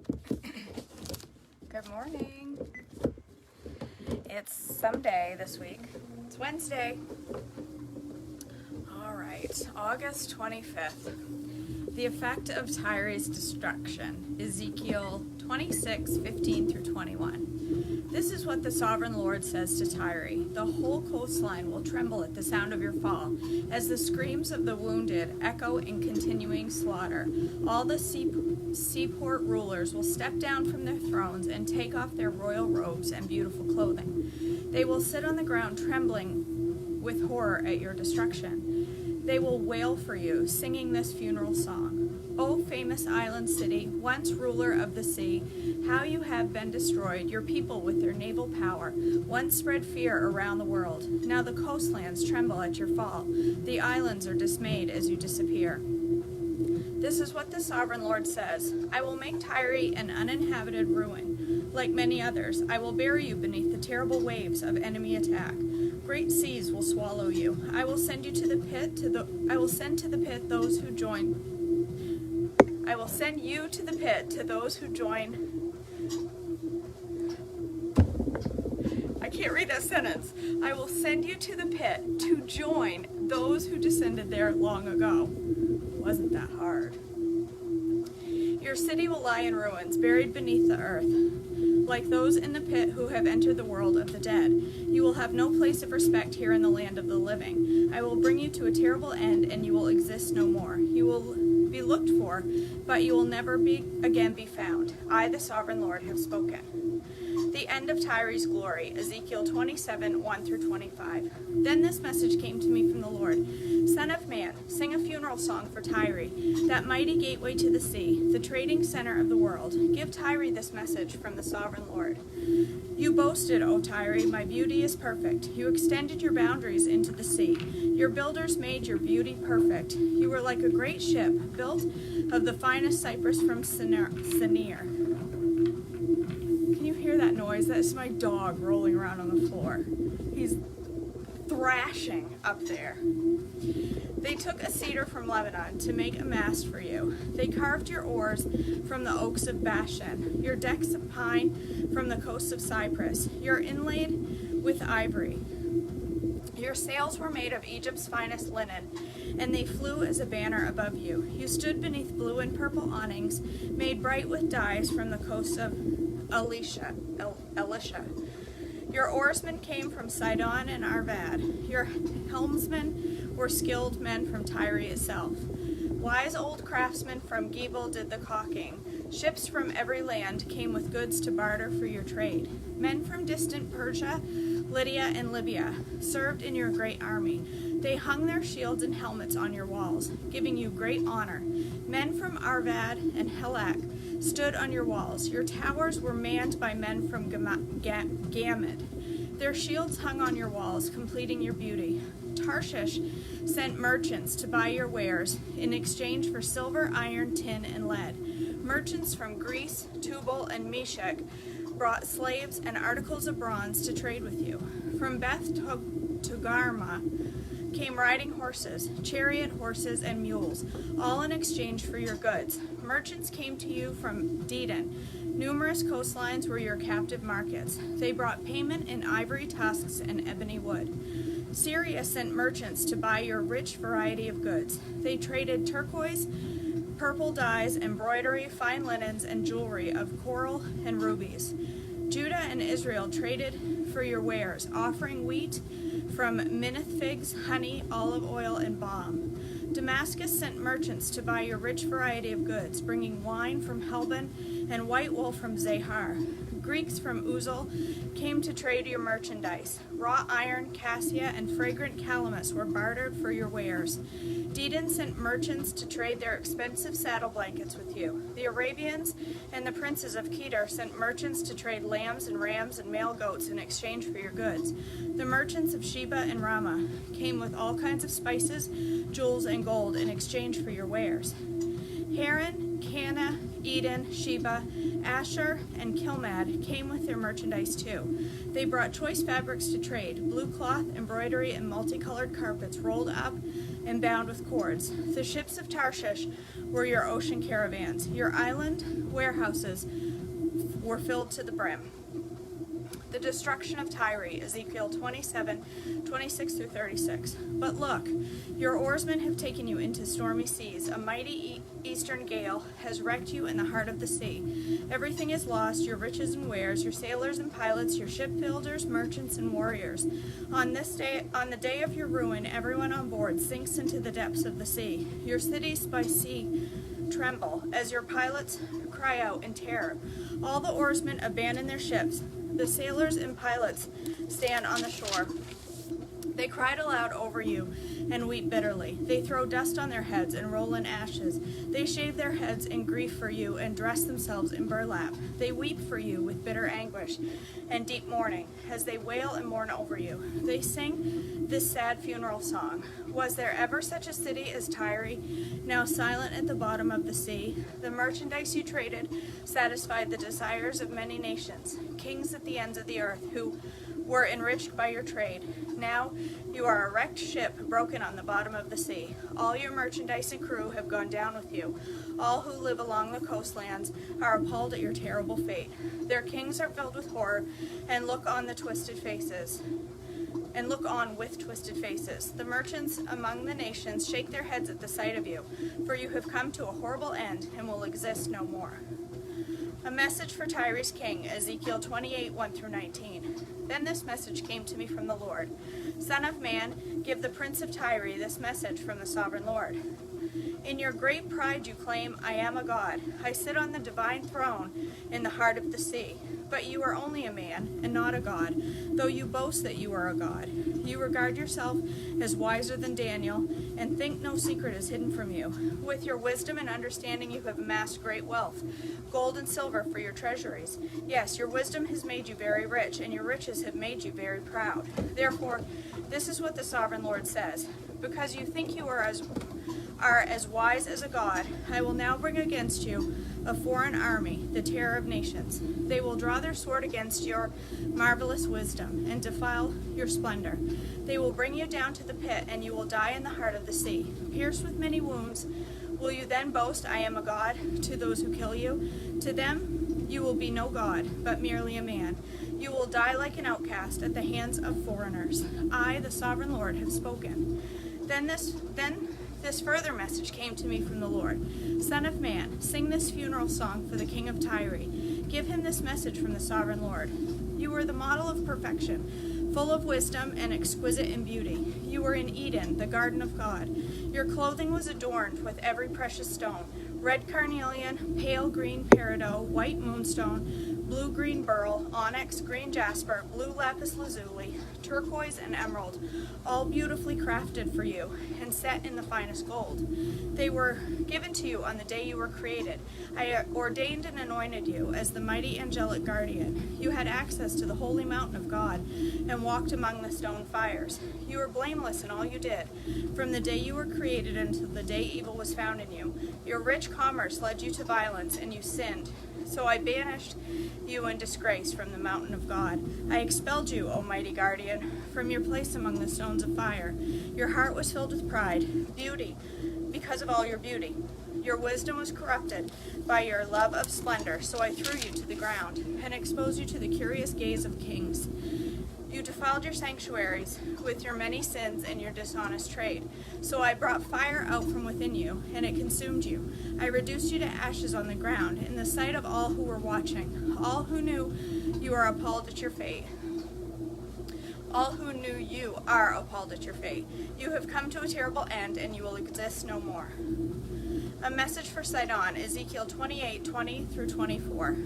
Good morning. It's someday this week. It's Wednesday. All right, August 25th. The effect of Tyre's destruction. Ezekiel 26:15 through 21. This is what the sovereign Lord says to Tyre. The whole coastline will tremble at the sound of your fall, as the screams of the wounded echo in continuing slaughter. All the seaport rulers will step down from their thrones and take off their royal robes and beautiful clothing. They will sit on the ground trembling with horror at your destruction. They will wail for you, singing this funeral song. O famous island city, once ruler of the sea, how you have been destroyed, your people with their naval power, once spread fear around the world. Now the coastlands tremble at your fall. The islands are dismayed as you disappear. This is what the sovereign Lord says. I will make Tyre an uninhabited ruin. Like many others, I will bury you beneath the terrible waves of enemy attack. Great seas will swallow you. I will send you to the pit I will send to the pit those who join. I will send you to the pit to those who join. I can't read that sentence. I will send you to the pit to join those who descended there long ago. Wasn't that hard? Your city will lie in ruins, buried beneath the earth, like those in the pit who have entered the world of the dead. You will have no place of respect here in the land of the living. I will bring you to a terrible end, and you will exist no more. You will be looked for, but you will never again be found. I, the sovereign Lord, have spoken. The end of Tyre's glory, Ezekiel 27:1 through 25. Then this message came to me from the Lord. Son of man, sing a funeral song for Tyre, that mighty gateway to the sea, the trading center of the world. Give Tyre this message from the sovereign Lord. You boasted, O Tyre, my beauty is perfect. You extended your boundaries into the sea. Your builders made your beauty perfect. You were like a great ship, built of the finest cypress from Sinir. Can you hear that noise? That is my dog rolling around on the floor. He's thrashing up there. They took a cedar from Lebanon to make a mast for you. They carved your oars from the oaks of Bashan, your decks of pine from the coasts of Cyprus. You're inlaid with ivory. Your sails were made of Egypt's finest linen, and they flew as a banner above you. You stood beneath blue and purple awnings, made bright with dyes from the coast of Elisha. Your oarsmen came from Sidon and Arvad. Your helmsmen were skilled men from Tyre itself. Wise old craftsmen from Gebel did the caulking. Ships from every land came with goods to barter for your trade. Men from distant Persia, Lydia, and Libya served in your great army. They hung their shields and helmets on your walls, giving you great honor. Men from Arvad and Helak stood on your walls. Your towers were manned by men from Gamad. Their shields hung on your walls, completing your beauty. Tarshish sent merchants to buy your wares in exchange for silver, iron, tin, and lead. Merchants from Greece, Tubal, and Meshech brought slaves and articles of bronze to trade with you. From Beth Togarmah came riding horses, chariot horses, and mules, all in exchange for your goods. Merchants came to you from Dedan. Numerous coastlines were your captive markets. They brought payment in ivory tusks and ebony wood. Syria sent merchants to buy your rich variety of goods. They traded turquoise, purple dyes, embroidery, fine linens, and jewelry of coral and rubies. Judah and Israel traded for your wares, offering wheat from Minnith figs, honey, olive oil, and balm. Damascus sent merchants to buy your rich variety of goods, bringing wine from Helbon and white wool from Zahar. Greeks from Uzal came to trade your merchandise. Raw iron, cassia, and fragrant calamus were bartered for your wares. Dedan sent merchants to trade their expensive saddle blankets with you. The Arabians and the princes of Kedar sent merchants to trade lambs and rams and male goats in exchange for your goods. The merchants of Sheba and Ramah came with all kinds of spices, jewels, and gold in exchange for your wares. Haran, Cana, Eden, Sheba, Asher, and Kilmad came with their merchandise too. They brought choice fabrics to trade, blue cloth, embroidery, and multicolored carpets rolled up and bound with cords. The ships of Tarshish were your ocean caravans. Your island warehouses were filled to the brim. The destruction of Tyre, Ezekiel 27:26 through 36. But look, your oarsmen have taken you into stormy seas. A mighty eastern gale has wrecked you in the heart of the sea. Everything is lost, your riches and wares, your sailors and pilots, your shipbuilders, merchants, and warriors. On the day of your ruin, everyone on board sinks into the depths of the sea. Your cities by sea tremble as your pilots cry out in terror. All the oarsmen abandon their ships. The sailors and pilots stand on the shore. They cried aloud over you and weep bitterly. They throw dust on their heads and roll in ashes. They shave their heads in grief for you and dress themselves in burlap. They weep for you with bitter anguish and deep mourning as they wail and mourn over you. They sing this sad funeral song. Was there ever such a city as Tyre, now silent at the bottom of the sea? The merchandise you traded satisfied the desires of many nations, kings at the ends of the earth who were enriched by your trade. Now you are a wrecked ship broken on the bottom of the sea. All your merchandise and crew have gone down with you. All who live along the coastlands are appalled at your terrible fate. Their kings are filled with horror and look on with twisted faces. The merchants among the nations shake their heads at the sight of you, for you have come to a horrible end and will exist no more. A message for Tyre's king, Ezekiel 28:1 through 19. Then this message came to me from the Lord. Son of man, give the prince of Tyre this message from the sovereign Lord. In your great pride you claim, I am a god. I sit on the divine throne in the heart of the sea. But you are only a man and not a god, though you boast that you are a god. You regard yourself as wiser than Daniel and think no secret is hidden from you. With your wisdom and understanding you have amassed great wealth, gold and silver for your treasuries. Yes, your wisdom has made you very rich, and your riches have made you very proud. Therefore, this is what the sovereign Lord says. Because you think you are as wise as a god, I will now bring against you a foreign army, the terror of nations. They will draw their sword against your marvelous wisdom and defile your splendor. They will bring you down to the pit, and you will die in the heart of the sea. Pierced with many wounds, will you then boast, I am a god, to those who kill you? To them you will be no god, but merely a man. You will die like an outcast at the hands of foreigners. I, the sovereign Lord, have spoken. Then this further message came to me from the Lord. Son of man, sing this funeral song for the king of Tyre. Give him this message from the sovereign Lord. You were the model of perfection, full of wisdom and exquisite in beauty. You were in Eden, the garden of God. Your clothing was adorned with every precious stone, red carnelian, pale green peridot, white moonstone, blue-green beryl, onyx, green jasper, blue lapis lazuli, turquoise, and emerald, all beautifully crafted for you and set in the finest gold. They were given to you on the day you were created. I ordained and anointed you as the mighty angelic guardian. You had access to the holy mountain of God and walked among the stone fires. You were blameless in all you did, from the day you were created until the day evil was found in you. Your rich commerce led you to violence, and you sinned. So I banished you in disgrace from the mountain of God. I expelled you, O mighty guardian, from your place among the stones of fire. Your heart was filled with pride, beauty, because of all your beauty. Your wisdom was corrupted by your love of splendor, so I threw you to the ground and exposed you to the curious gaze of kings. You defiled your sanctuaries with your many sins and your dishonest trade. So I brought fire out from within you, and it consumed you. I reduced you to ashes on the ground in the sight of all who were watching. All who knew you are appalled at your fate. All who knew you are appalled at your fate. You have come to a terrible end, and you will exist no more. A message for Sidon, Ezekiel 28:20 through 24.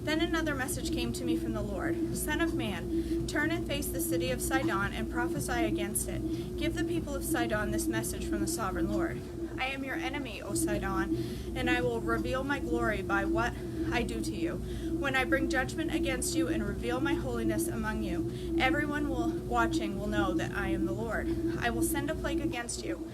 Then another message came to me from the Lord. Son of man, turn and face the city of Sidon and prophesy against it. Give the people of Sidon this message from the sovereign Lord. I am your enemy, O Sidon, and I will reveal my glory by what I do to you. When I bring judgment against you and reveal my holiness among you, everyone watching will know that I am the Lord. I will send a plague against you,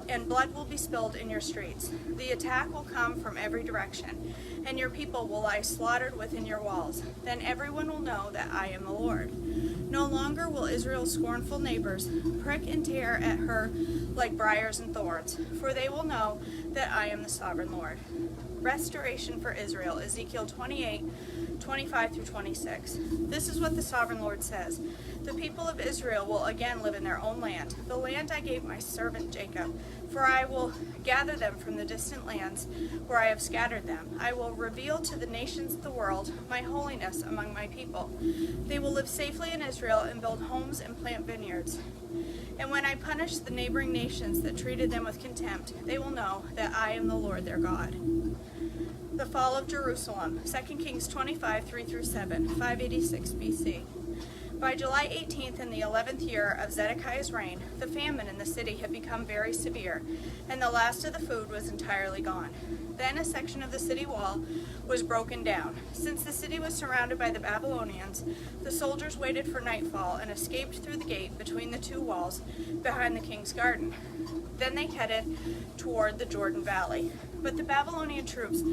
and blood will be spilled in your streets. The attack will come from every direction, and your people will lie slaughtered within your walls. Then everyone will know that I am the Lord. No longer will Israel's scornful neighbors prick and tear at her like briars and thorns, for they will know that I am the sovereign Lord. Restoration for Israel, Ezekiel 28:25 through 26. This is what the sovereign Lord says. The people of Israel will again live in their own land, the land I gave my servant Jacob, for I will gather them from the distant lands where I have scattered them. I will reveal to the nations of the world my holiness among my people. They will live safely in Israel and build homes and plant vineyards. And when I punish the neighboring nations that treated them with contempt, they will know that I am the Lord their God. The fall of Jerusalem, 2 Kings 25:3 through 7, 586 BC. By July 18th in the 11th year of Zedekiah's reign, the famine in the city had become very severe, and the last of the food was entirely gone. Then a section of the city wall was broken down. Since the city was surrounded by the Babylonians, the soldiers waited for nightfall and escaped through the gate between the two walls behind the king's garden. Then they headed toward the Jordan Valley. But the Babylonian troops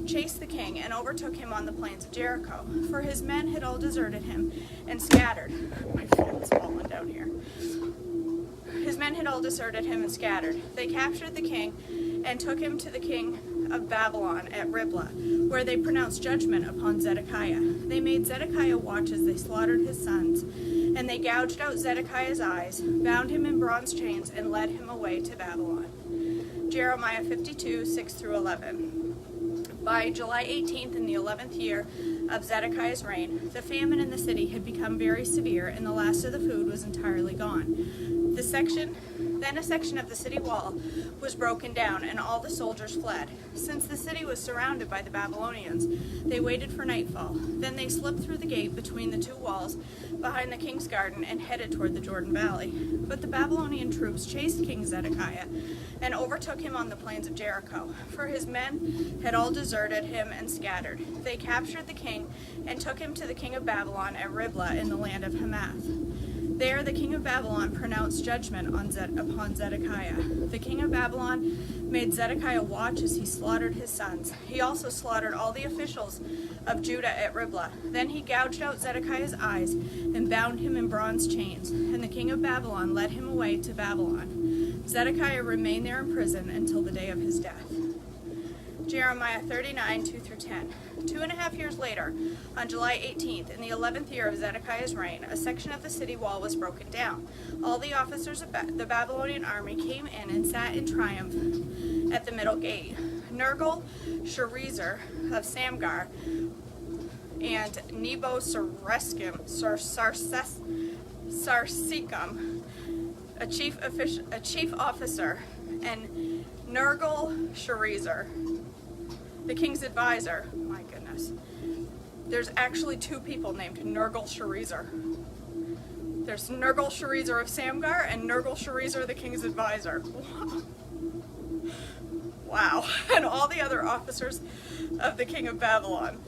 chased the king and overtook him on the plains of Jericho, for his men had all deserted him and scattered. My phone's falling down here. His men had all deserted him and scattered. They captured the king and took him to the king of Babylon at Riblah, where they pronounced judgment upon Zedekiah. They made Zedekiah watch as they slaughtered his sons, and they gouged out Zedekiah's eyes, bound him in bronze chains, and led him away to Babylon. Jeremiah 52:6 through 11. By July 18th in the 11th year of Zedekiah's reign, the famine in the city had become very severe, and the last of the food was entirely gone. Then a section of the city wall was broken down, and all the soldiers fled. Since the city was surrounded by the Babylonians, they waited for nightfall. Then they slipped through the gate between the two walls behind the king's garden and headed toward the Jordan Valley. But the Babylonian troops chased King Zedekiah and overtook him on the plains of Jericho, for his men had all deserted him and scattered. They captured the king and took him to the king of Babylon at Riblah in the land of Hamath. There the king of Babylon pronounced judgment upon Zedekiah. The king of Babylon made Zedekiah watch as he slaughtered his sons. He also slaughtered all the officials of Judah at Riblah. Then he gouged out Zedekiah's eyes and bound him in bronze chains, and the king of Babylon led him away to Babylon. Zedekiah remained there in prison until the day of his death. Jeremiah 39:2 through 10. 2.5 years later, on July 18th, in the 11th year of Zedekiah's reign, a section of the city wall was broken down. All the officers of the Babylonian army came in and sat in triumph at the middle gate. Nergal-Sharezer of Samgar and Nebo-Sarsekim, a chief officer, and Nergal-Sharezer, the king's advisor. My goodness. There's actually two people named Nergal-Sharezer. There's Nergal-Sharezer of Samgar and Nergal-Sharezer, the king's advisor. Wow. And all the other officers of the king of Babylon.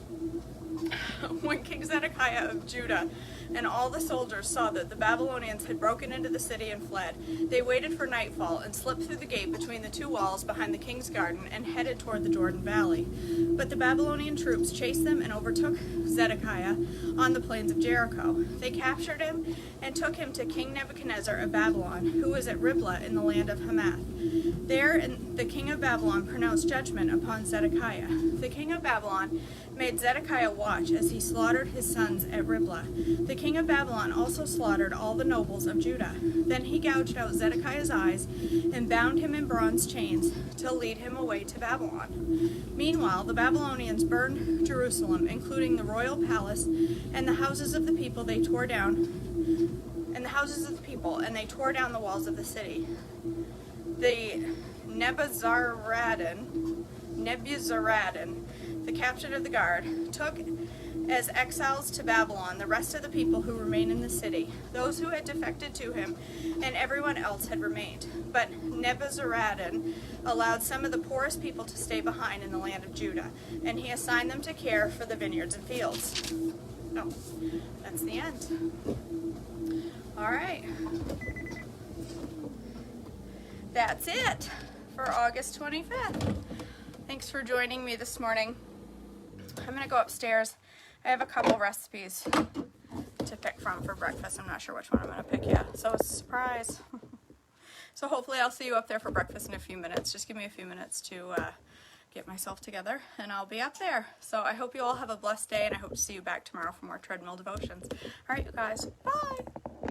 When King Zedekiah of Judah and all the soldiers saw that the Babylonians had broken into the city and fled, they waited for nightfall and slipped through the gate between the two walls behind the king's garden and headed toward the Jordan Valley. But the Babylonian troops chased them and overtook Zedekiah on the plains of Jericho. They captured him and took him to King Nebuchadnezzar of Babylon, who was at Riblah in the land of Hamath. There the king of Babylon pronounced judgment upon Zedekiah. The king of Babylon made Zedekiah watch as he slaughtered his sons at Riblah. The king of Babylon also slaughtered all the nobles of Judah. Then he gouged out Zedekiah's eyes and bound him in bronze chains to lead him away to Babylon. Meanwhile, the Babylonians burned Jerusalem, including the royal palace and the houses of the people. They tore down the walls of the city. The Nebuzaradan, the captain of the guard, took as exiles to Babylon the rest of the people who remained in the city. Those who had defected to him and everyone else had remained. But Nebuzaradan allowed some of the poorest people to stay behind in the land of Judah, and he assigned them to care for the vineyards and fields. Oh, that's the end. All right. That's it for August 25th. Thanks for joining me this morning. I'm going to go upstairs. I have a couple recipes to pick from for breakfast. I'm not sure which one I'm going to pick yet. So it's a surprise. So hopefully I'll see you up there for breakfast in a few minutes. Just give me a few minutes to get myself together and I'll be up there. So I hope you all have a blessed day and I hope to see you back tomorrow for more Treadmill Devotions. All right, you guys. Bye.